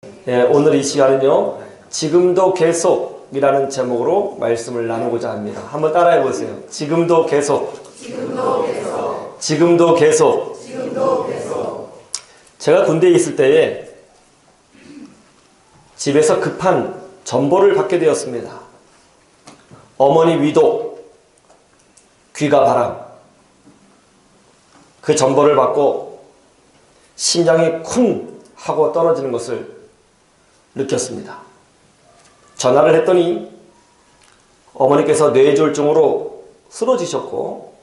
오늘 이 시간은요, 지금도 계속이라는 제목으로 말씀을 나누고자 합니다. 한번 따라해 보세요. 지금도 계속. 지금도 계속. 지금도 계속. 지금도 계속. 제가 군대에 있을 때에 집에서 급한 전보를 받게 되었습니다. 어머니 위독, 귀가 바람. 그 전보를 받고 심장이 쿵 하고 떨어지는 것을 느꼈습니다. 전화를 했더니 어머니께서 뇌졸중으로 쓰러지셨고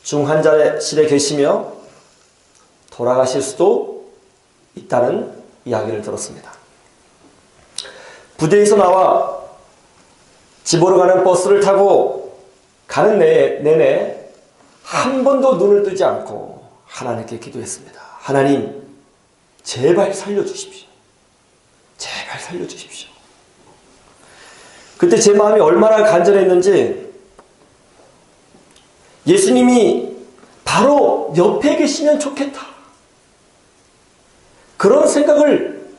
중환자실에 계시며 돌아가실 수도 있다는 이야기를 들었습니다. 부대에서 나와 집으로 가는 버스를 타고 가는 내내 한 번도 눈을 뜨지 않고 하나님께 기도했습니다. 하나님, 제발 살려주십시오. 제발 살려주십시오. 그때 제 마음이 얼마나 간절했는지 예수님이 바로 옆에 계시면 좋겠다. 그런 생각을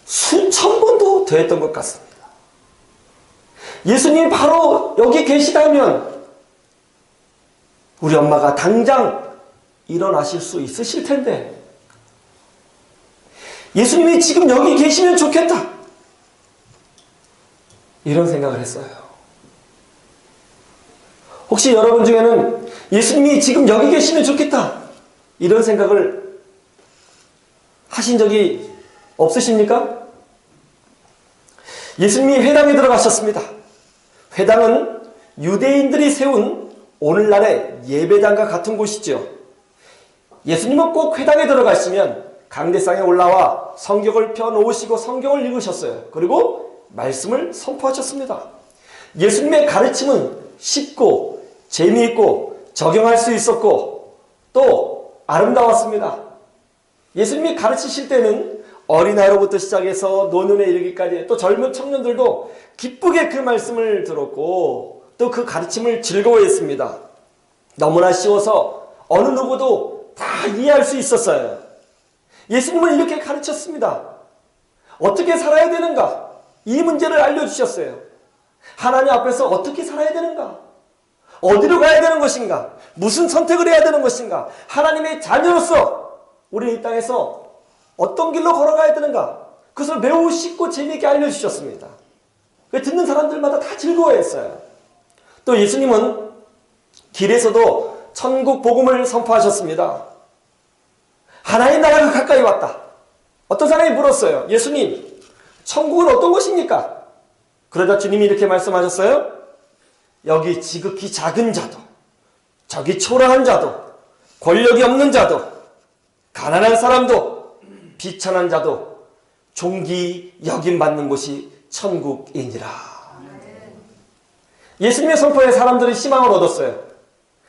수천 번도 더 했던 것 같습니다. 예수님이 바로 여기 계시다면 우리 엄마가 당장 일어나실 수 있으실 텐데 예수님이 지금 여기 계시면 좋겠다. 이런 생각을 했어요. 혹시 여러분 중에는 예수님이 지금 여기 계시면 좋겠다. 이런 생각을 하신 적이 없으십니까? 예수님이 회당에 들어가셨습니다. 회당은 유대인들이 세운 오늘날의 예배당과 같은 곳이죠. 예수님은 꼭 회당에 들어가시면 강대상에 올라와 성경을 펴놓으시고 성경을 읽으셨어요. 그리고 말씀을 선포하셨습니다. 예수님의 가르침은 쉽고 재미있고 적용할 수 있었고 또 아름다웠습니다. 예수님이 가르치실 때는 어린아이로부터 시작해서 노년에 이르기까지 또 젊은 청년들도 기쁘게 그 말씀을 들었고 또 그 가르침을 즐거워했습니다. 너무나 쉬워서 어느 누구도 다 이해할 수 있었어요. 예수님은 이렇게 가르쳤습니다. 어떻게 살아야 되는가? 이 문제를 알려주셨어요. 하나님 앞에서 어떻게 살아야 되는가? 어디로 가야 되는 것인가? 무슨 선택을 해야 되는 것인가? 하나님의 자녀로서 우리 이 땅에서 어떤 길로 걸어가야 되는가? 그것을 매우 쉽고 재미있게 알려주셨습니다. 듣는 사람들마다 다 즐거워했어요. 또 예수님은 길에서도 천국 복음을 선포하셨습니다. 하나님 나라가 가까이 왔다. 어떤 사람이 물었어요. 예수님, 천국은 어떤 곳입니까? 그러자 주님이 이렇게 말씀하셨어요. 여기 지극히 작은 자도, 저기 초라한 자도, 권력이 없는 자도, 가난한 사람도, 비천한 자도 존귀 여김받는 곳이 천국이니라. 예수님의 선포에 사람들은 희망을 얻었어요.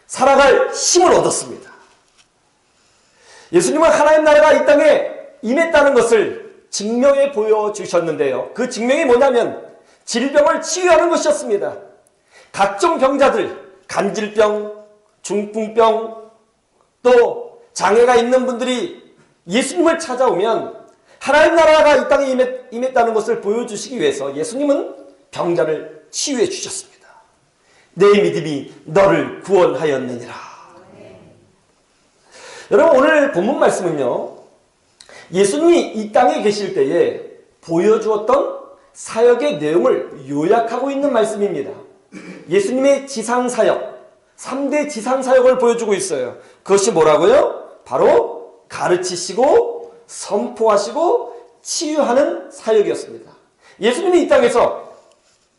살아갈 힘을 얻었습니다. 예수님은 하나님 나라가 이 땅에 임했다는 것을 증명해 보여주셨는데요. 그 증명이 뭐냐면 질병을 치유하는 것이었습니다. 각종 병자들, 간질병, 중풍병, 또 장애가 있는 분들이 예수님을 찾아오면 하나님 나라가 이 땅에 임했다는 것을 보여주시기 위해서 예수님은 병자를 치유해 주셨습니다. 내 믿음이 너를 구원하였느니라. 여러분, 오늘 본문 말씀은요, 예수님이 이 땅에 계실 때에 보여주었던 사역의 내용을 요약하고 있는 말씀입니다. 예수님의 지상사역, 3대 지상사역을 보여주고 있어요. 그것이 뭐라고요? 바로 가르치시고 선포하시고 치유하는 사역이었습니다. 예수님이 이 땅에서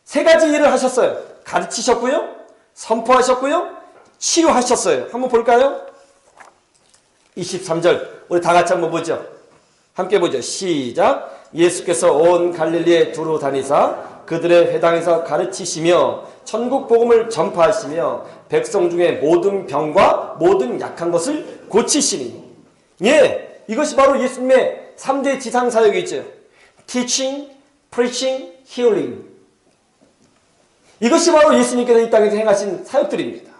세 가지 일을 하셨어요. 가르치셨고요, 선포하셨고요, 치유하셨어요. 한번 볼까요? 23절 우리 다 같이 한번 보죠. 함께 보죠. 시작. 예수께서 온 갈릴리에 두루 다니사 그들의 회당에서 가르치시며 천국 복음을 전파하시며 백성 중에 모든 병과 모든 약한 것을 고치시니. 예, 이것이 바로 예수님의 3대 지상사역이죠. Teaching, Preaching, Healing. 이것이 바로 예수님께서 이 땅에서 행하신 사역들입니다.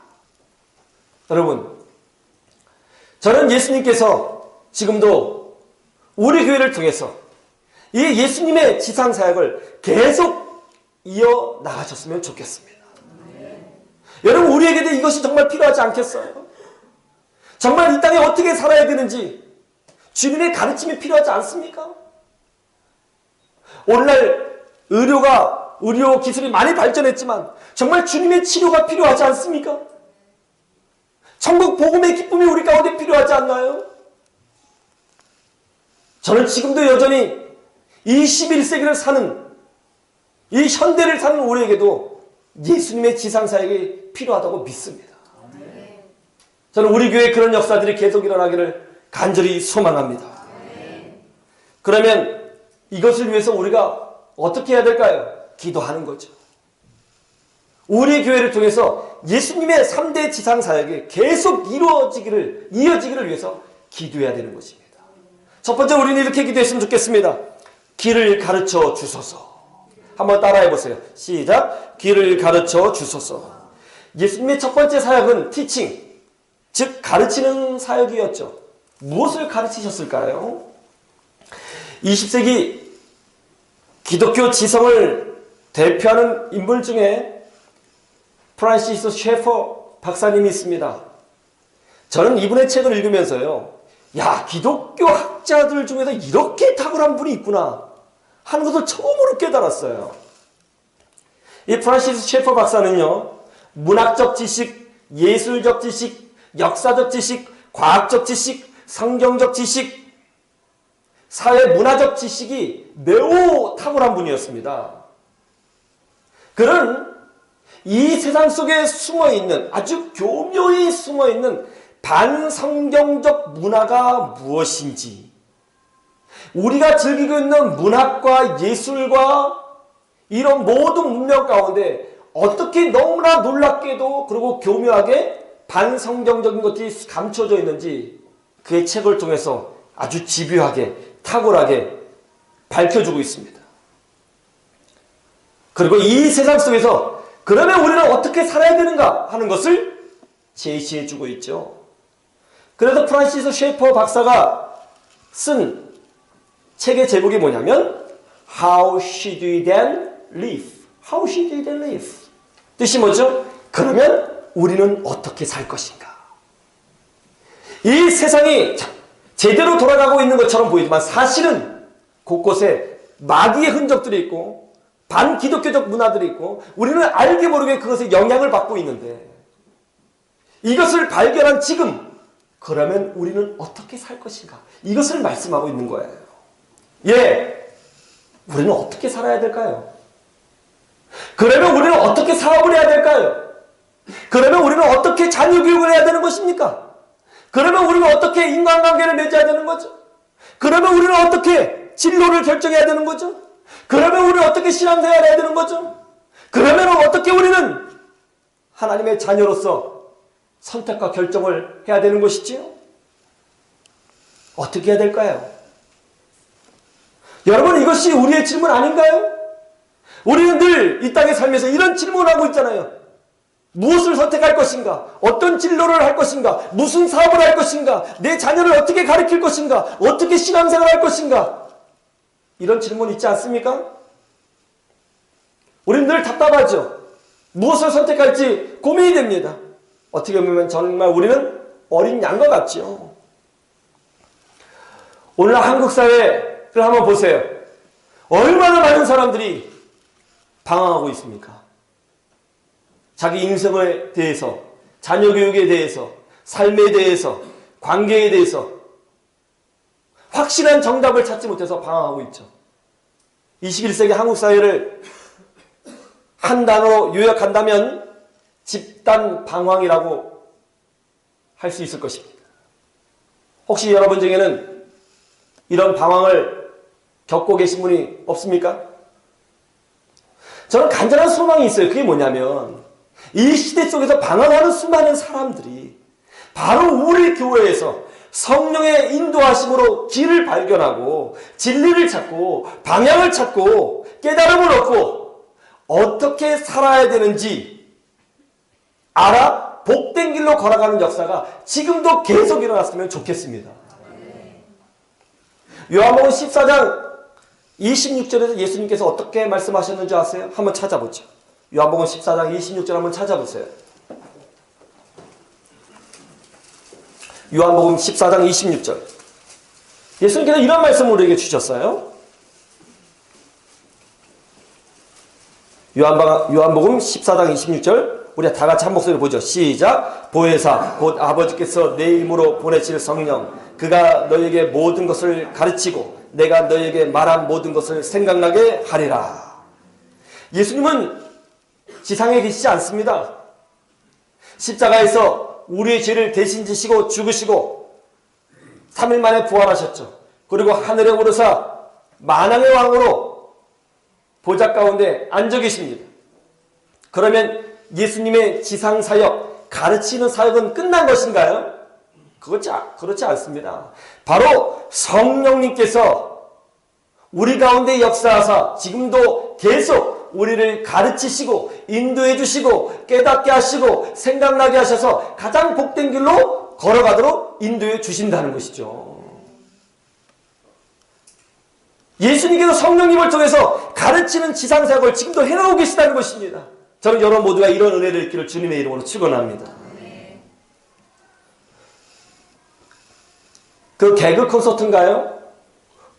여러분, 저는 예수님께서 지금도 우리 교회를 통해서 이 예수님의 지상사역을 계속 이어나가셨으면 좋겠습니다. 여러분, 우리에게도 이것이 정말 필요하지 않겠어요? 정말 이 땅에 어떻게 살아야 되는지 주님의 가르침이 필요하지 않습니까? 오늘날 의료 기술이 많이 발전했지만 정말 주님의 치료가 필요하지 않습니까? 천국 복음의 기쁨이 우리 가운데 필요하지 않나요? 저는 지금도 여전히 이 21세기를 사는, 이 현대를 사는 우리에게도 예수님의 지상사역이 필요하다고 믿습니다. 저는 우리 교회에 그런 역사들이 계속 일어나기를 간절히 소망합니다. 그러면 이것을 위해서 우리가 어떻게 해야 될까요? 기도하는 거죠. 우리 교회를 통해서 예수님의 3대 지상사역이 계속 이어지기를 위해서 기도해야 되는 것입니다. 첫 번째, 우리는 이렇게 기도했으면 좋겠습니다. 길을 가르쳐 주소서. 한번 따라해 보세요. 시작. 길을 가르쳐 주소서. 예수님의 첫 번째 사역은 티칭, 즉 가르치는 사역이었죠. 무엇을 가르치셨을까요? 20세기 기독교 지성을 대표하는 인물 중에 프란시스 셰퍼 박사님이 있습니다. 저는 이분의 책을 읽으면서요, 야, 기독교 학자들 중에서 이렇게 탁월한 분이 있구나 하는 것을 처음으로 깨달았어요. 이 프란시스 셰퍼 박사는요, 문학적 지식, 예술적 지식, 역사적 지식, 과학적 지식, 성경적 지식, 사회 문화적 지식이 매우 탁월한 분이었습니다. 그는 이 세상 속에 숨어있는, 아주 교묘히 숨어있는 반성경적 문화가 무엇인지, 우리가 즐기고 있는 문학과 예술과 이런 모든 문명 가운데 어떻게 너무나 놀랍게도 그리고 교묘하게 반성경적인 것들이 감춰져 있는지 그의 책을 통해서 아주 집요하게 탁월하게 밝혀주고 있습니다. 그리고 이 세상 속에서 그러면 우리는 어떻게 살아야 되는가 하는 것을 제시해주고 있죠. 그래서 프란시스 셰퍼 박사가 쓴 책의 제목이 뭐냐면 How should we then live? How should we then live? 뜻이 뭐죠? 그러면 우리는 어떻게 살 것인가? 이 세상이 제대로 돌아가고 있는 것처럼 보이지만 사실은 곳곳에 마귀의 흔적들이 있고 반기독교적 문화들이 있고 우리는 알게 모르게 그것에 영향을 받고 있는데, 이것을 발견한 지금 그러면 우리는 어떻게 살 것인가? 이것을 말씀하고 있는 거예요. 예, 우리는 어떻게 살아야 될까요? 그러면 우리는 어떻게 사업을 해야 될까요? 그러면 우리는 어떻게 자녀 교육을 해야 되는 것입니까? 그러면 우리는 어떻게 인간관계를 맺어야 되는 거죠? 그러면 우리는 어떻게 진로를 결정해야 되는 거죠? 그러면 우리는 어떻게 신앙생활을 해야 되는 거죠? 그러면 어떻게 우리는 하나님의 자녀로서 선택과 결정을 해야 되는 것이지요? 어떻게 해야 될까요? 여러분, 이것이 우리의 질문 아닌가요? 우리는 늘 이 땅에 살면서 이런 질문을 하고 있잖아요. 무엇을 선택할 것인가? 어떤 진로를 할 것인가? 무슨 사업을 할 것인가? 내 자녀를 어떻게 가르칠 것인가? 어떻게 신앙생활을 할 것인가? 이런 질문 있지 않습니까? 우리는 늘 답답하죠. 무엇을 선택할지 고민이 됩니다. 어떻게 보면 정말 우리는 어린 양과 같죠. 오늘 한국 사회를 한번 보세요. 얼마나 많은 사람들이 방황하고 있습니까? 자기 인생에 대해서, 자녀 교육에 대해서, 삶에 대해서, 관계에 대해서 확실한 정답을 찾지 못해서 방황하고 있죠. 21세기 한국 사회를 한 단어로 요약한다면 집단 방황이라고 할 수 있을 것입니다. 혹시 여러분 중에는 이런 방황을 겪고 계신 분이 없습니까? 저는 간절한 소망이 있어요. 그게 뭐냐면 이 시대 속에서 방황하는 수많은 사람들이 바로 우리 교회에서 성령의 인도하심으로 길을 발견하고 진리를 찾고 방향을 찾고 깨달음을 얻고 어떻게 살아야 되는지 알아 복된 길로 걸어가는 역사가 지금도 계속 일어났으면 좋겠습니다. 요한복음 14장 26절에서 예수님께서 어떻게 말씀하셨는지 아세요? 한번 찾아보죠. 요한복음 14장 26절 한번 찾아보세요. 요한복음 14장 26절. 예수님께서 이런 말씀을 우리에게 주셨어요. 요한복음 14장 26절. 우리 다 같이 한 목소리로 보죠. 시작. 보혜사 곧 아버지께서 내 이름으로 보내실 성령 그가 너에게 모든 것을 가르치고 내가 너에게 말한 모든 것을 생각나게 하리라. 예수님은 지상에 계시지 않습니다. 십자가에서 우리의 죄를 대신 지시고 죽으시고 3일 만에 부활하셨죠. 그리고 하늘에 오르사 만왕의 왕으로 보좌 가운데 앉아 계십니다. 그러면 예수님의 지상 사역, 가르치는 사역은 끝난 것인가요? 그렇지 않습니다. 바로 성령님께서 우리 가운데 역사하사 지금도 계속 우리를 가르치시고 인도해 주시고 깨닫게 하시고 생각나게 하셔서 가장 복된 길로 걸어가도록 인도해 주신다는 것이죠. 예수님께서 성령님을 통해서 가르치는 지상사역을 지금도 해나오고 계시다는 것입니다. 저는 여러분 모두가 이런 은혜를 있기를 주님의 이름으로 축원합니다. 그 개그 콘서트인가요?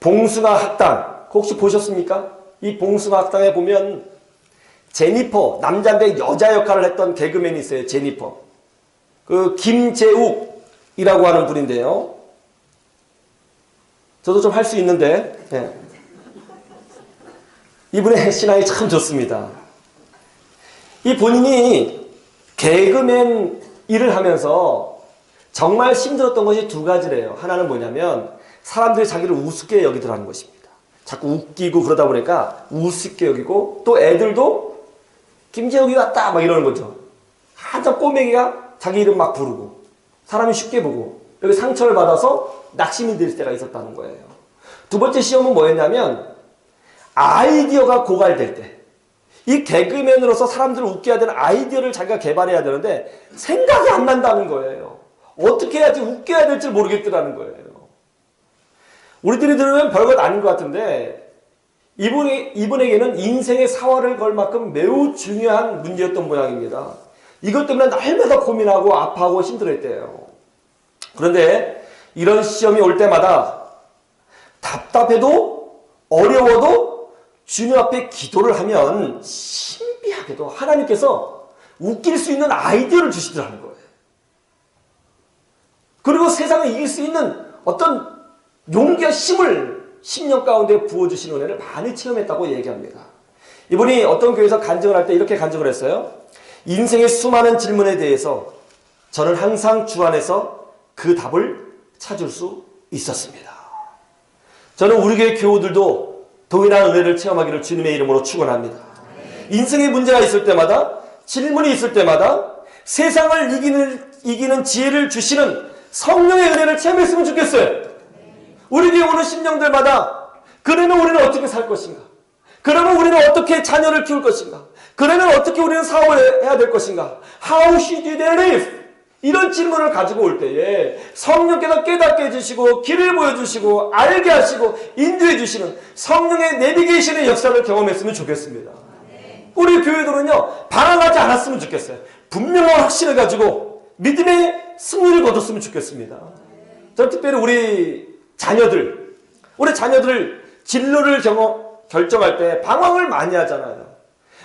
봉숭아 학당 혹시 보셨습니까? 이 봉숭아 학당에 보면 제니퍼, 남자인데 여자 역할을 했던 개그맨이 있어요. 제니퍼. 그 김재욱이라고 하는 분인데요. 저도 좀 할 수 있는데 네. 이분의 신앙이 참 좋습니다. 이 본인이 개그맨 일을 하면서 정말 힘들었던 것이 두 가지래요. 하나는 뭐냐면 사람들이 자기를 우습게 여기더라는 것입니다. 자꾸 웃기고 그러다 보니까 우습게 여기고 또 애들도 김재욱이 왔다 막 이러는 거죠. 한참 꼬맹이가 자기 이름 막 부르고 사람이 쉽게 보고 여기 상처를 받아서 낙심이 될 때가 있었다는 거예요. 두 번째 시험은 뭐였냐면 아이디어가 고갈될 때 이 개그맨으로서 사람들을 웃게 해야 되는 아이디어를 자기가 개발해야 되는데 생각이 안 난다는 거예요. 어떻게 해야지 웃겨야 될지 모르겠더라는 거예요. 우리들이 들으면 별것 아닌 것 같은데 이분에게는 인생의 사활을 걸 만큼 매우 중요한 문제였던 모양입니다. 이것 때문에 날마다 고민하고 아파하고 힘들어했대요. 그런데 이런 시험이 올 때마다 답답해도 어려워도 주님 앞에 기도를 하면 신비하게도 하나님께서 웃길 수 있는 아이디어를 주시더라는 거예요. 그리고 세상을 이길 수 있는 어떤 용기와 힘을 10년 가운데 부어주신 은혜를 많이 체험했다고 얘기합니다. 이분이 어떤 교회에서 간증을 할 때 이렇게 간증을 했어요. 인생의 수많은 질문에 대해서 저는 항상 주 안에서 그 답을 찾을 수 있었습니다. 저는 우리 교회 교우들도 동일한 은혜를 체험하기를 주님의 이름으로 축원합니다. 인생의 문제가 있을 때마다 질문이 있을 때마다 세상을 이기는 지혜를 주시는 성령의 은혜를 체험했으면 좋겠어요. 우리 교회 오는 심령들마다 그러면 우리는 어떻게 살 것인가? 그러면 우리는 어떻게 자녀를 키울 것인가? 그러면 어떻게 우리는 사업을 해야 될 것인가? How should you live? 이런 질문을 가지고 올 때에 성령께서 깨닫게 해주시고 길을 보여주시고 알게 하시고 인도해 주시는 성령의 내비게이션의 역사를 경험했으면 좋겠습니다. 우리 교회들은요 방황하지 않았으면 좋겠어요. 분명한 확신을 가지고 믿음의 승리를 거뒀으면 좋겠습니다. 저는 특별히 우리 자녀들 진로를 결정할 때 방황을 많이 하잖아요.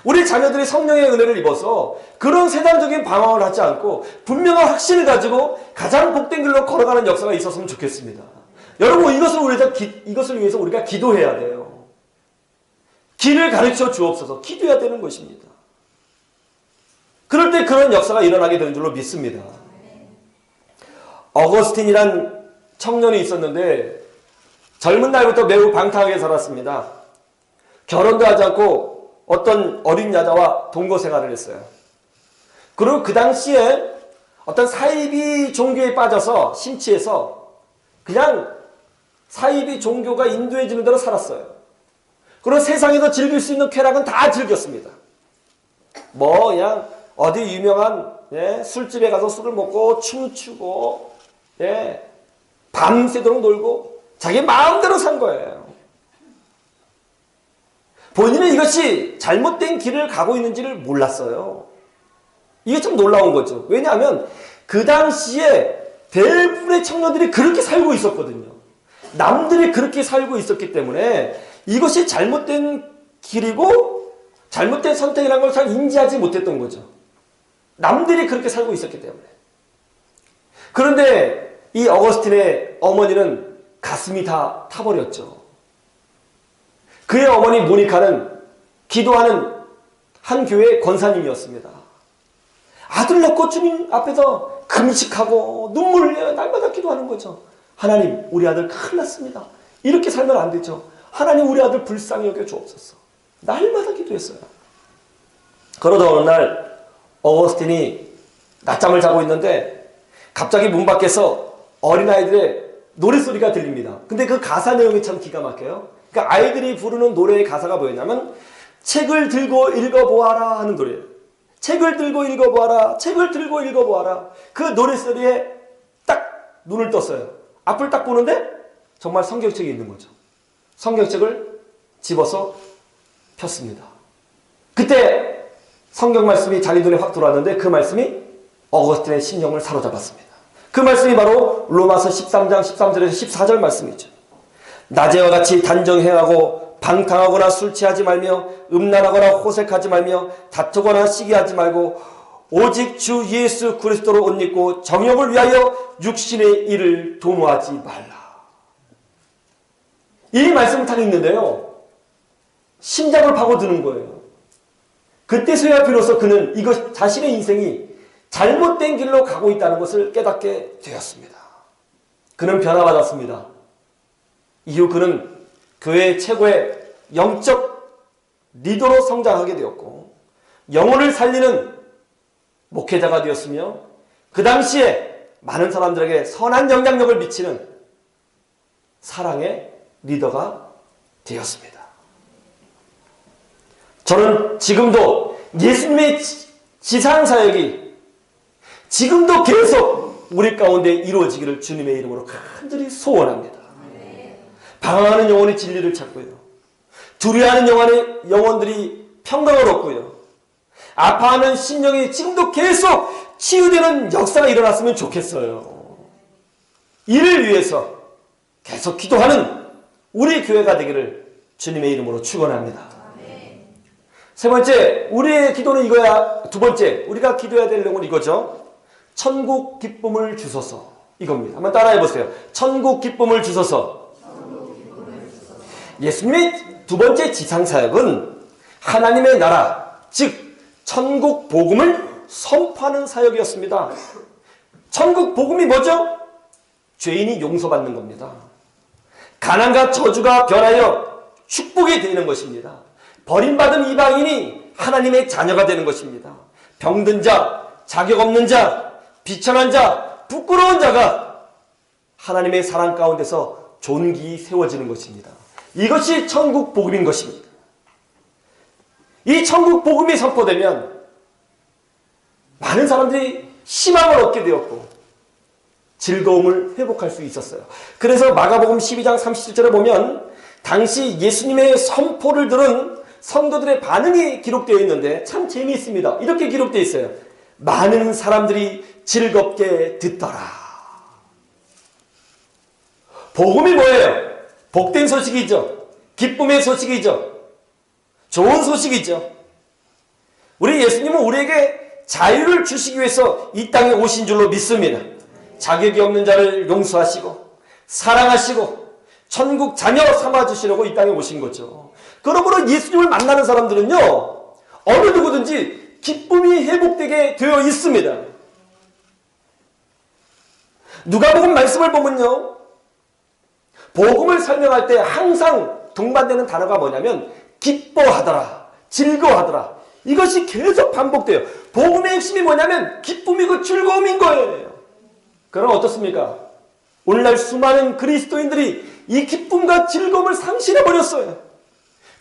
우리 자녀들이 성령의 은혜를 입어서 그런 세상적인 방황을 하지 않고 분명한 확신을 가지고 가장 복된 길로 걸어가는 역사가 있었으면 좋겠습니다. 여러분 이것을 위해서 우리가 기도해야 돼요. 길을 가르쳐 주옵소서 기도해야 되는 것입니다. 그럴 때 그런 역사가 일어나게 되는 줄로 믿습니다. 어거스틴이란 청년이 있었는데 젊은 날부터 매우 방탕하게 살았습니다. 결혼도 하지 않고 어떤 어린 여자와 동거 생활을 했어요. 그리고 그 당시에 어떤 사이비 종교에 빠져서 심취해서 그냥 사이비 종교가 인도해 주는 대로 살았어요. 그리고 세상에서 즐길 수 있는 쾌락은 다 즐겼습니다. 그냥 어디 유명한 술집에 가서 술을 먹고 춤추고 밤새도록 놀고 자기 마음대로 산 거예요. 본인은 이것이 잘못된 길을 가고 있는지를 몰랐어요. 이게 좀 놀라운 거죠. 왜냐하면 그 당시에 대부분의 청년들이 그렇게 살고 있었거든요. 남들이 그렇게 살고 있었기 때문에 이것이 잘못된 길이고 잘못된 선택이라는 걸 잘 인지하지 못했던 거죠. 남들이 그렇게 살고 있었기 때문에. 그런데 이 어거스틴의 어머니는 가슴이 다 타버렸죠. 그의 어머니 모니카는 기도하는 한 교회의 권사님이었습니다. 아들 낳고 주님 앞에서 금식하고 눈물을 흘려 날마다 기도하는 거죠. 하나님, 우리 아들 큰일 났습니다. 이렇게 살면 안 되죠. 하나님, 우리 아들 불쌍히 여겨 주옵소서. 날마다 기도했어요. 그러다 어느 날 어거스틴이 낮잠을 자고 있는데 갑자기 문 밖에서 어린아이들의 노랫소리가 들립니다. 근데 그 가사 내용이 참 기가 막혀요. 그러니까 아이들이 부르는 노래의 가사가 뭐였냐면 책을 들고 읽어보아라 하는 노래예요. 책을 들고 읽어보아라. 책을 들고 읽어보아라. 그 노랫소리에 딱 눈을 떴어요. 앞을 딱 보는데 정말 성경책이 있는 거죠. 성경책을 집어서 폈습니다. 그때 성경 말씀이 자기 눈에 확 들어왔는데 그 말씀이 어거스틴의 심령을 사로잡았습니다. 그 말씀이 바로 로마서 13장 13절에서 14절 말씀이죠. 낮에와 같이 단정 행하고 방탕하거나 술 취하지 말며 음란하거나 호색하지 말며 다투거나 시기하지 말고 오직 주 예수 그리스도로 옷 입고 정욕을 위하여 육신의 일을 도모하지 말라. 이 말씀을 딱 읽는데요, 심장을 파고드는 거예요. 그때서야 비로소 그는 이것 자신의 인생이 잘못된 길로 가고 있다는 것을 깨닫게 되었습니다. 그는 변화받았습니다. 이후 그는 교회의 최고의 영적 리더로 성장하게 되었고 영혼을 살리는 목회자가 되었으며 그 당시에 많은 사람들에게 선한 영향력을 미치는 사랑의 리더가 되었습니다. 저는 지금도 예수님의 지상사역이 지금도 계속 우리 가운데 이루어지기를 주님의 이름으로 간절히 소원합니다. 방황하는 영혼이 진리를 찾고요. 두려워하는 영혼들이 평강을 얻고요. 아파하는 심령이 지금도 계속 치유되는 역사가 일어났으면 좋겠어요. 이를 위해서 계속 기도하는 우리 교회가 되기를 주님의 이름으로 축원합니다. 세 번째, 우리의 기도는 이거야. 두 번째, 우리가 기도해야 될 내용은 이거죠. 천국 기쁨을 주소서. 이겁니다. 한번 따라해 보세요. 천국 기쁨을 주소서. 예수님의 두 번째 지상사역은 하나님의 나라, 즉 천국 복음을 선포하는 사역이었습니다. 천국 복음이 뭐죠? 죄인이 용서받는 겁니다. 가난과 저주가 변하여 축복이 되는 것입니다. 버림받은 이방인이 하나님의 자녀가 되는 것입니다. 병든 자, 자격 없는 자, 비천한 자, 부끄러운 자가 하나님의 사랑 가운데서 존귀히 세워지는 것입니다. 이것이 천국 복음인 것입니다. 이 천국 복음이 선포되면 많은 사람들이 희망을 얻게 되었고 즐거움을 회복할 수 있었어요. 그래서 마가복음 12장 37절에 보면 당시 예수님의 선포를 들은 성도들의 반응이 기록되어 있는데 참 재미있습니다. 이렇게 기록되어 있어요. 많은 사람들이 즐겁게 듣더라. 복음이 뭐예요? 복된 소식이죠. 기쁨의 소식이죠. 좋은 소식이죠. 우리 예수님은 우리에게 자유를 주시기 위해서 이 땅에 오신 줄로 믿습니다. 자격이 없는 자를 용서하시고 사랑하시고 천국 자녀 삼아주시려고 이 땅에 오신 거죠. 그러므로 예수님을 만나는 사람들은요, 어느 누구든지 기쁨이 회복되게 되어 있습니다. 누가복음 말씀을 보면요, 복음을 설명할 때 항상 동반되는 단어가 뭐냐면 기뻐하더라, 즐거워하더라. 이것이 계속 반복돼요. 복음의 핵심이 뭐냐면 기쁨이고 즐거움인 거예요. 그럼 어떻습니까? 오늘날 수많은 그리스도인들이 이 기쁨과 즐거움을 상실해버렸어요.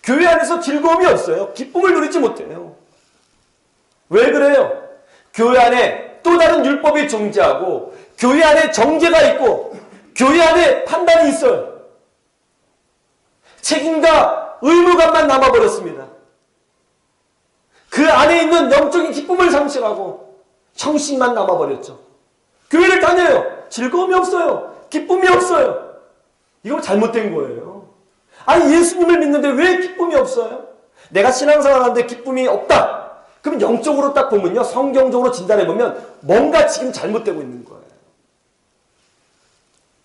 교회 안에서 즐거움이 없어요. 기쁨을 누리지 못해요. 왜 그래요? 교회 안에 또 다른 율법이 존재하고 교회 안에 정죄가 있고 교회 안에 판단이 있어요. 책임과 의무감만 남아버렸습니다. 그 안에 있는 영적인 기쁨을 상실하고 정신만 남아버렸죠. 교회를 다녀요. 즐거움이 없어요. 기쁨이 없어요. 이거 잘못된 거예요. 아니, 예수님을 믿는데 왜 기쁨이 없어요? 내가 신앙생활 하는데 기쁨이 없다. 그럼 영적으로 딱 보면요, 성경적으로 진단해보면 뭔가 지금 잘못되고 있는 거예요.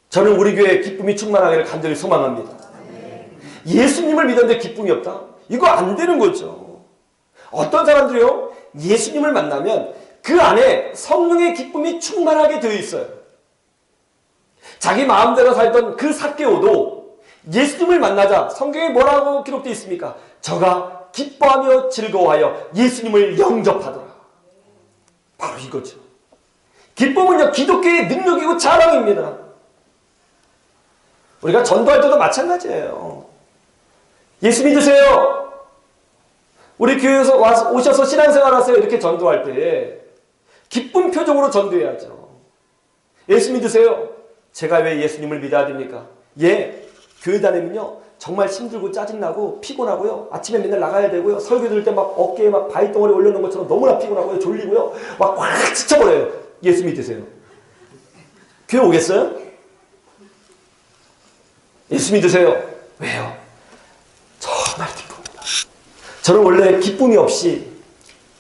저는 우리 교회에 기쁨이 충만하기를 간절히 소망합니다. 예수님을 믿었는데 기쁨이 없다? 이거 안 되는 거죠. 어떤 사람들이요, 예수님을 만나면 그 안에 성령의 기쁨이 충만하게 되어 있어요. 자기 마음대로 살던 그 삭개오도 예수님을 만나자 성경에 뭐라고 기록되어 있습니까? 저가 기뻐하며 즐거워하여 예수님을 영접하더라. 바로 이거죠. 기쁨은요, 기독교의 능력이고 자랑입니다. 우리가 전도할 때도 마찬가지예요. 예수 믿으세요. 우리 교회에서 오셔서 신앙생활 하세요. 이렇게 전도할 때 기쁜 표정으로 전도해야죠. 예수 믿으세요. 제가 왜 예수님을 믿어야 됩니까? 예, 교회 다니면요, 정말 힘들고 짜증나고 피곤하고요. 아침에 맨날 나가야 되고요. 설교 들을 때 막 어깨에 막 바위덩어리 올려놓은 것처럼 너무나 피곤하고요. 졸리고요. 막 확 지쳐버려요. 예수 믿으세요. 교회 오겠어요? 예수 믿으세요. 왜요? 정말 기쁩니다. 저는 원래 기쁨이 없이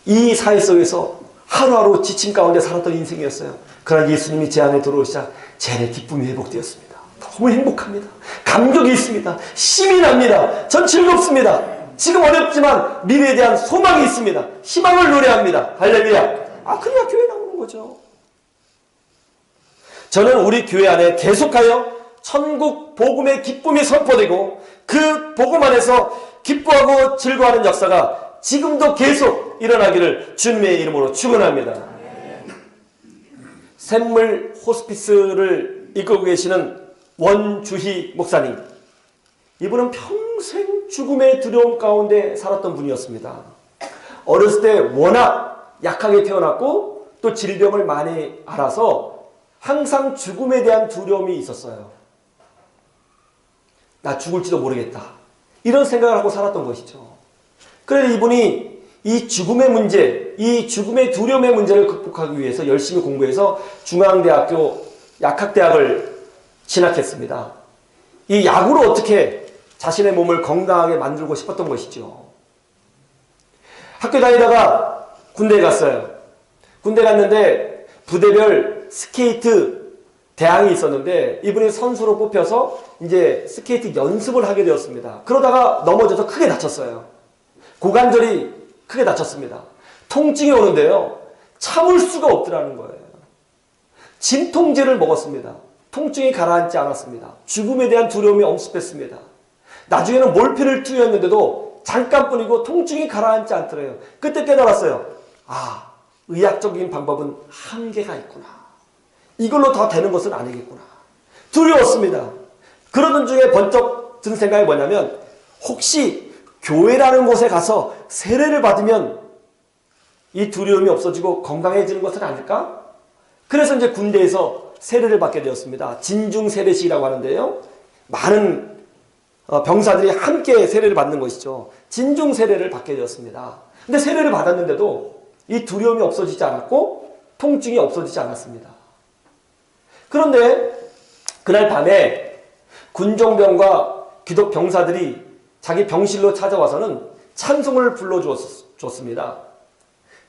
이 사회 속에서 하루하루 지침 가운데 살았던 인생이었어요. 그러나 예수님이 제 안에 들어오시자 제 안에 기쁨이 회복되었습니다. 너무 행복합니다. 감격이 있습니다. 힘이 납니다. 전 즐겁습니다. 지금 어렵지만 미래에 대한 소망이 있습니다. 희망을 노래합니다. 할렐루야. 그래야 교회 나오는 거죠. 저는 우리 교회 안에 계속하여 천국 복음의 기쁨이 선포되고 그 복음 안에서 기뻐하고 즐거워하는 역사가 지금도 계속 일어나기를 주님의 이름으로 축원합니다. 샘물 호스피스를 이끌고 계시는 원주희 목사님, 이분은 평생 죽음의 두려움 가운데 살았던 분이었습니다. 어렸을 때 워낙 약하게 태어났고 또 질병을 많이 알아서 항상 죽음에 대한 두려움이 있었어요. 나 죽을지도 모르겠다, 이런 생각을 하고 살았던 것이죠. 그래서 이분이 이 죽음의 문제, 이 죽음의 두려움의 문제를 극복하기 위해서 열심히 공부해서 중앙대학교 약학대학을 진학했습니다. 이 약으로 어떻게 자신의 몸을 건강하게 만들고 싶었던 것이죠. 학교 다니다가 군대에 갔어요. 군대 갔는데 부대별 스케이트 대항이 있었는데 이분이 선수로 뽑혀서 이제 스케이트 연습을 하게 되었습니다. 그러다가 넘어져서 크게 다쳤어요. 고관절이 크게 다쳤습니다. 통증이 오는데요, 참을 수가 없더라는 거예요. 진통제를 먹었습니다. 통증이 가라앉지 않았습니다. 죽음에 대한 두려움이 엄습했습니다. 나중에는 몰피를 투여했는데도 잠깐뿐이고 통증이 가라앉지 않더래요. 그때 깨달았어요. 의학적인 방법은 한계가 있구나. 이걸로 더 되는 것은 아니겠구나. 두려웠습니다. 그러던 중에 번쩍 든 생각이 뭐냐면, 혹시 교회라는 곳에 가서 세례를 받으면 이 두려움이 없어지고 건강해지는 것은 아닐까? 그래서 이제 군대에서 세례를 받게 되었습니다. 진중 세례식이라고 하는데요, 많은 병사들이 함께 세례를 받는 것이죠. 진중 세례를 받게 되었습니다. 근데 세례를 받았는데도 이 두려움이 없어지지 않았고 통증이 없어지지 않았습니다. 그런데 그날 밤에 군종병과 기독 병사들이 자기 병실로 찾아와서는 찬송을 불러주었습니다.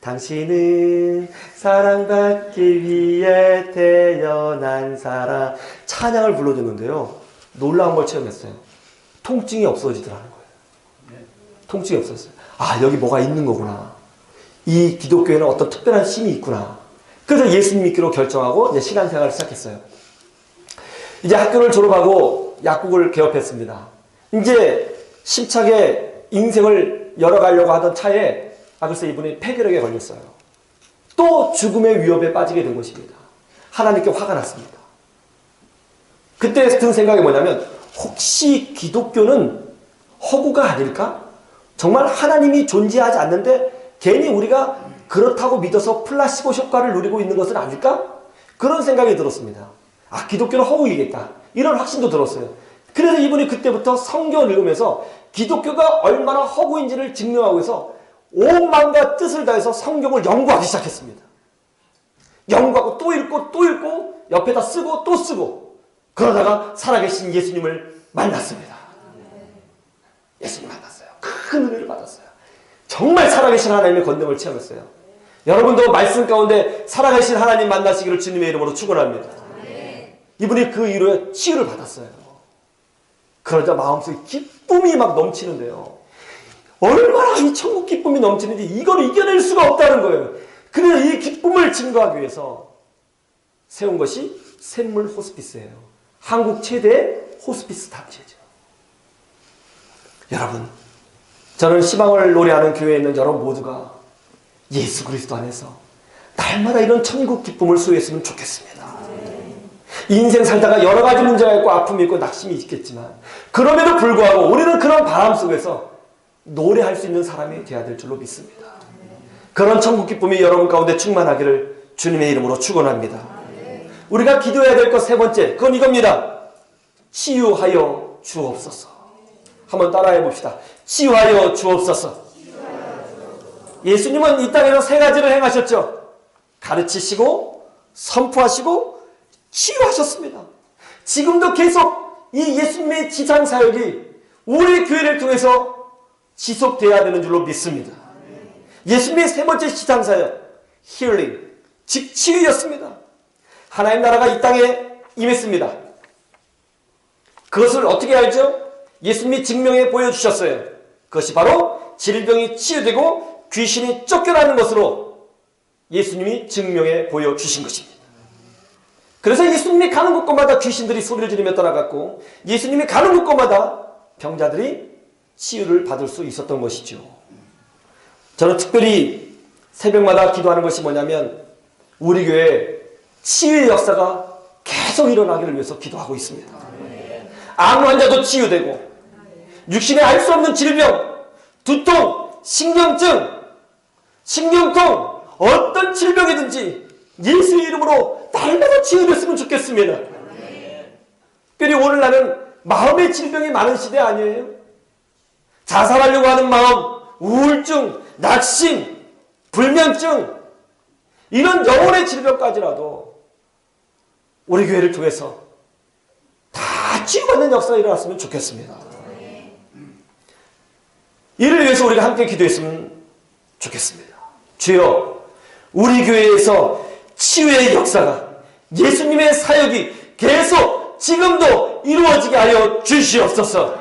당신은 사랑받기 위해 태어난 사람, 찬양을 불러줬는데요, 놀라운 걸 체험했어요. 통증이 없어지더라는 거예요. 통증이 없어졌어요. 여기 뭐가 있는 거구나. 이 기독교에는 어떤 특별한 힘이 있구나. 그래서 예수님 믿기로 결정하고 이제 신앙생활을 시작했어요. 이제 학교를 졸업하고 약국을 개업했습니다. 이제 심차게 인생을 열어가려고 하던 차에 글쎄 이분이 폐결핵에 걸렸어요. 또 죽음의 위협에 빠지게 된 것입니다. 하나님께 화가 났습니다. 그때 든 생각이 뭐냐면, 혹시 기독교는 허구가 아닐까? 정말 하나님이 존재하지 않는데 괜히 우리가 그렇다고 믿어서 플라시보 효과를 누리고 있는 것은 아닐까? 그런 생각이 들었습니다. 기독교는 허구이겠다, 이런 확신도 들었어요. 그래서 이분이 그때부터 성경을 읽으면서 기독교가 얼마나 허구인지를 증명하고 해서 오만과 뜻을 다해서 성경을 연구하기 시작했습니다. 연구하고 또 읽고 또 읽고 옆에다 쓰고 또 쓰고 그러다가 살아계신 예수님을 만났습니다. 예수님 만났어요. 큰 은혜를 받았어요. 정말 살아계신 하나님의 권능을 체험했어요. 여러분도 말씀 가운데 살아계신 하나님 만나시기를 주님의 이름으로 축원합니다. 이분이 그 이후에 치유를 받았어요. 그러자 마음속에 기쁨이 막 넘치는데요. 얼마나 이 천국 기쁨이 넘치는지 이걸 이겨낼 수가 없다는 거예요. 그래서 이 기쁨을 증거하기 위해서 세운 것이 샘물 호스피스예요. 한국 최대의 호스피스 단체죠. 여러분, 저는 희망을 노래하는 교회에 있는 여러분 모두가 예수 그리스도 안에서 날마다 이런 천국 기쁨을 소유했으면 좋겠습니다. 인생 살다가 여러 가지 문제가 있고 아픔이 있고 낙심이 있겠지만 그럼에도 불구하고 우리는 그런 바람 속에서 노래할 수 있는 사람이 되어야 될 줄로 믿습니다. 그런 천국 기쁨이 여러분 가운데 충만하기를 주님의 이름으로 축원합니다. 우리가 기도해야 될 것 세 번째, 그건 이겁니다. 치유하여 주옵소서. 한번 따라해 봅시다. 치유하여 주옵소서. 예수님은 이 땅에서 세 가지를 행하셨죠. 가르치시고 선포하시고 치유하셨습니다. 지금도 계속 이 예수님의 지상 사역이 우리 교회를 통해서 지속되어야 되는 줄로 믿습니다. 예수님의 세 번째 지상 사역, 힐링, 즉 치유였습니다. 하나님 나라가 이 땅에 임했습니다. 그것을 어떻게 알죠? 예수님이 증명해 보여주셨어요. 그것이 바로 질병이 치유되고 귀신이 쫓겨나는 것으로 예수님이 증명해 보여주신 것입니다. 그래서 예수님이 가는 곳곳마다 귀신들이 소리를 지르며 떠나갔고 예수님이 가는 곳곳마다 병자들이 치유를 받을 수 있었던 것이죠. 저는 특별히 새벽마다 기도하는 것이 뭐냐면 우리 교회에 치유의 역사가 계속 일어나기를 위해서 기도하고 있습니다. 암 환자도 치유되고 육신에 알 수 없는 질병, 두통, 신경증, 신경통, 어떤 질병이든지 예수의 이름으로 날마다 치유됐으면 좋겠습니다. 특별히 오늘날은 마음의 질병이 많은 시대 아니에요? 자살하려고 하는 마음, 우울증, 낙심, 불면증, 이런 영혼의 질병까지라도 우리 교회를 통해서 다 치유받는 역사가 일어났으면 좋겠습니다. 이를 위해서 우리가 함께 기도했으면 좋겠습니다. 주여, 우리 교회에서 치유의 역사가, 예수님의 사역이 계속 지금도 이루어지게 하여 주시옵소서.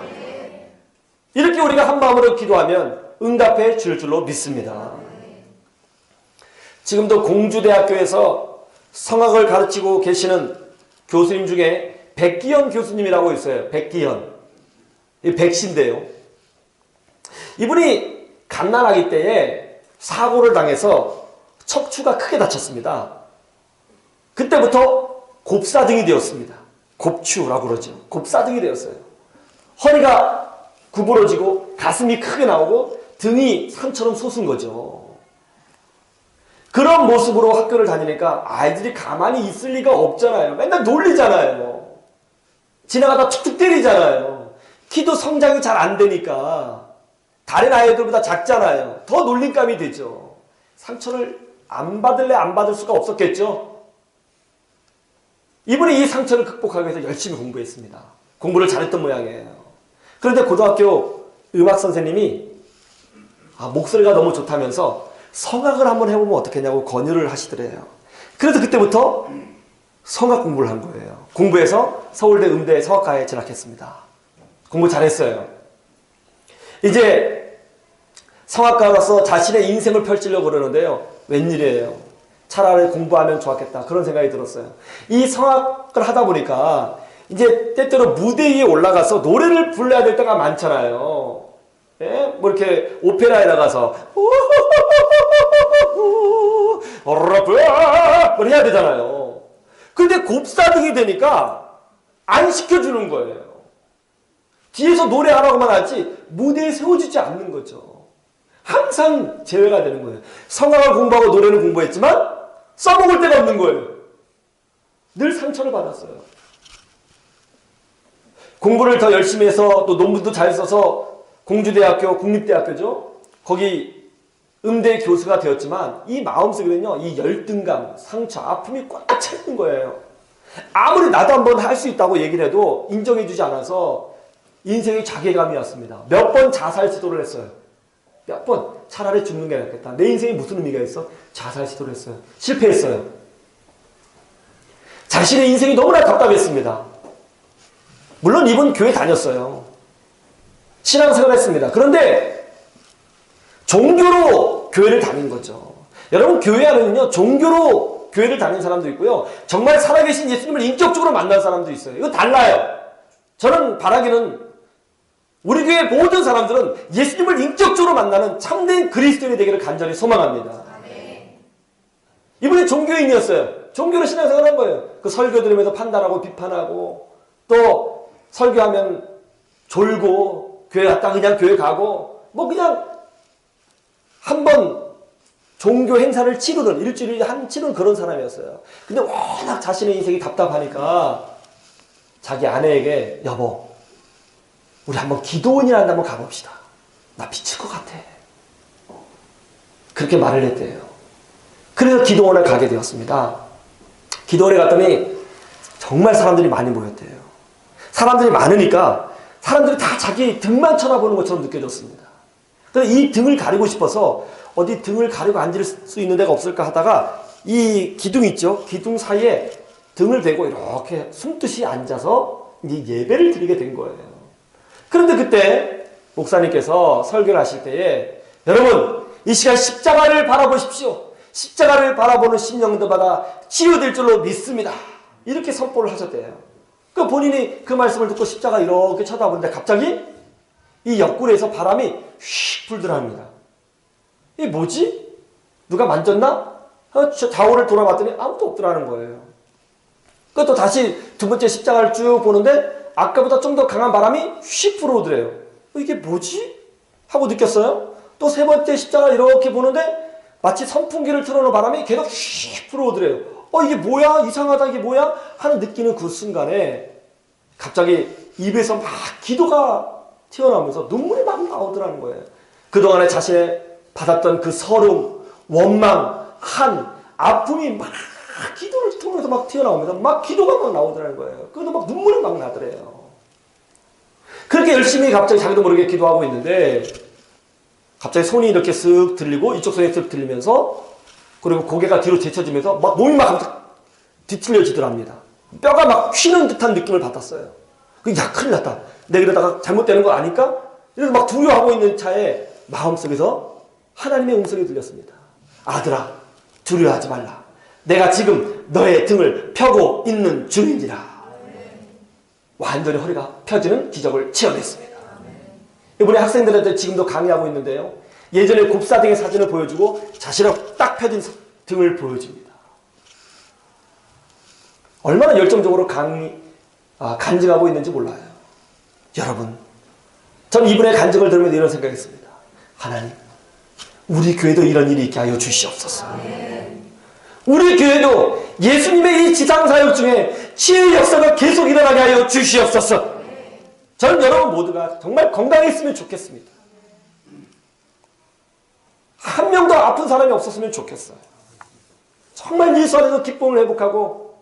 이렇게 우리가 한 마음으로 기도하면 응답해 줄 줄로 믿습니다. 지금도 공주대학교에서 성악을 가르치고 계시는 교수님 중에 백기현 교수님이라고 있어요. 백기현. 이 백신데요. 이분이 갓난아기 때에 사고를 당해서 척추가 크게 다쳤습니다. 그때부터 곱사등이 되었습니다. 곱추라고 그러죠. 곱사등이 되었어요. 허리가 구부러지고 가슴이 크게 나오고 등이 산처럼 솟은 거죠. 그런 모습으로 학교를 다니니까 아이들이 가만히 있을 리가 없잖아요. 맨날 놀리잖아요. 지나가다 툭툭 때리잖아요. 키도 성장이 잘 안 되니까 다른 아이들보다 작잖아요. 더 놀림감이 되죠. 상처를 안 받을래 안 받을 수가 없었겠죠. 이분이 이 상처를 극복하기 위해서 열심히 공부했습니다. 공부를 잘했던 모양이에요. 그런데 고등학교 음악 선생님이 목소리가 너무 좋다면서 성악을 한번 해보면 어떻겠냐고 권유를 하시더래요. 그래서 그때부터 성악 공부를 한 거예요. 공부해서 서울대 음대 성악과에 진학했습니다. 공부 잘했어요. 이제 성악가로서 자신의 인생을 펼치려고 그러는데요. 웬일이에요. 차라리 공부하면 좋았겠다. 그런 생각이 들었어요. 이 성악을 하다 보니까 이제 때때로 무대 위에 올라가서 노래를 불러야 될 때가 많잖아요. 예? 뭐 이렇게 오페라에 나가서 뭘 해야 되잖아요. 근데 곱사등이 되니까 안 시켜주는 거예요. 뒤에서 노래하라고만 하지 무대에 세워주지 않는 거죠. 항상 제외가 되는 거예요. 성악을 공부하고 노래는 공부했지만 써먹을 데가 없는 거예요. 늘 상처를 받았어요. 공부를 더 열심히 해서 또 논문도 잘 써서 공주대학교, 국립대학교죠. 거기 음대 교수가 되었지만 이 마음속에는요, 이 열등감, 상처, 아픔이 꽉 차 있는 거예요. 아무리 나도 한번 할 수 있다고 얘기를 해도 인정해주지 않아서 인생의 자괴감이 왔습니다. 몇 번 자살 시도를 했어요. 몇 번. 차라리 죽는 게 낫겠다. 내 인생에 무슨 의미가 있어? 자살 시도를 했어요. 실패했어요. 자신의 인생이 너무나 답답했습니다. 물론 이분 교회 다녔어요. 신앙생활 했습니다. 그런데 종교로 교회를 다닌 거죠. 여러분, 교회 안에는요, 종교로 교회를 다니는 사람도 있고요, 정말 살아계신 예수님을 인격적으로 만난 사람도 있어요. 이거 달라요. 저는 바라기는 우리 교회 모든 사람들은 예수님을 인격적으로 만나는 참된 그리스도인이 되기를 간절히 소망합니다. 이분이 종교인이었어요. 종교로 신앙생활을 한 거예요. 그 설교 들으면서 판단하고 비판하고, 또 설교하면 졸고, 교회 갔다 그냥 교회 가고, 뭐 그냥 한번 종교 행사를 치르는, 일주일에 한 치르는 그런 사람이었어요. 근데 워낙 자신의 인생이 답답하니까 자기 아내에게, 여보, 우리 한번 기도원이라는 데 한번 가봅시다. 나 미칠 것 같아. 그렇게 말을 했대요. 그래서 기도원에 가게 되었습니다. 기도원에 갔더니 정말 사람들이 많이 모였대요. 사람들이 많으니까 사람들이 다 자기 등만 쳐다보는 것처럼 느껴졌습니다. 그래서 이 등을 가리고 싶어서 어디 등을 가리고 앉을 수 있는 데가 없을까 하다가 이 기둥 있죠? 기둥 사이에 등을 대고 이렇게 숨듯이 앉아서 이 예배를 드리게 된 거예요. 그런데 그때 목사님께서 설교를 하실 때에, 여러분, 이 시간 십자가를 바라보십시오. 십자가를 바라보는 심령들마다 치유될 줄로 믿습니다. 이렇게 선포를 하셨대요. 그 본인이 그 말씀을 듣고 십자가 이렇게 쳐다보는데 갑자기 이 옆구리에서 바람이 휙 불더랍니다. 이게 뭐지? 누가 만졌나? 좌우를 돌아봤더니 아무도 없더라는 거예요. 그것도 다시 두 번째 십자가를 쭉 보는데 아까보다 좀 더 강한 바람이 휙 불어오더래요. 이게 뭐지? 하고 느꼈어요. 또 세 번째 십자가 이렇게 보는데 마치 선풍기를 틀어놓은 바람이 계속 휙 불어오더래요. 이게 뭐야? 이상하다, 이게 뭐야? 하는 느끼는 그 순간에 갑자기 입에서 막 기도가 튀어나오면서 눈물이 막 나오더라는 거예요. 그동안에 자신의 받았던 그 서름, 원망, 한, 아픔이 막 기도를 통해서 막 튀어나오면서 막 기도가 막 나오더라는 거예요. 그래도 막 눈물이 막 나더래요. 그렇게 열심히 갑자기 자기도 모르게 기도하고 있는데 갑자기 손이 이렇게 쓱 들리고 이쪽 손이 쓱 들리면서, 그리고 고개가 뒤로 제쳐지면서 막 몸이 막 뒤틀려지더랍니다. 뼈가 막 휘는 듯한 느낌을 받았어요. 야, 큰일 났다. 내가 이러다가 잘못되는 거 아닐까? 이래서 막 두려워하고 있는 차에 마음속에서 하나님의 음성이 들렸습니다. 아들아, 두려워하지 말라. 내가 지금 너의 등을 펴고 있는 중이니라. 완전히 허리가 펴지는 기적을 체험했습니다. 이번에 학생들한테 지금도 강의하고 있는데요, 예전에 곱사등의 사진을 보여주고 자신의 딱 펴진 등을 보여줍니다. 얼마나 열정적으로 간증하고 있는지 몰라요. 여러분, 저는 이분의 간증을 들으면서 이런 생각했습니다. 하나님, 우리 교회도 이런 일이 있게 하여 주시옵소서. 우리 교회도 예수님의 이 지상사역 중에 치유의 역사가 계속 일어나게 하여 주시옵소서. 저는 여러분 모두가 정말 건강했으면 좋겠습니다. 한 명도 아픈 사람이 없었으면 좋겠어요. 정말 예수 안에서 기쁨을 회복하고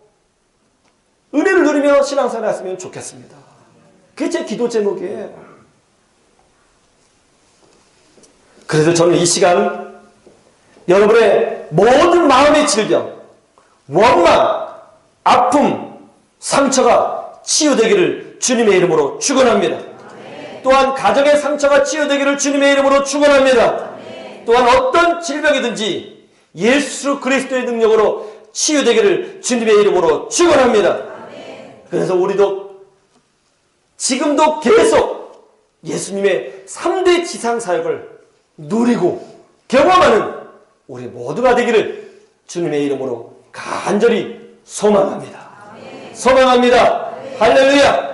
은혜를 누리며 신앙생활을 했으면 좋겠습니다. 그게 제 기도 제목이에요. 그래서 저는 이 시간 여러분의 모든 마음의 질병, 원망, 아픔, 상처가 치유되기를 주님의 이름으로 축원합니다. 또한 가정의 상처가 치유되기를 주님의 이름으로 축원합니다. 또한 어떤 질병이든지 예수 그리스도의 능력으로 치유되기를 주님의 이름으로 축원합니다. 그래서 우리도 지금도 계속 예수님의 3대 지상사역을 누리고 경험하는 우리 모두가 되기를 주님의 이름으로 간절히 소망합니다. 소망합니다. 할렐루야.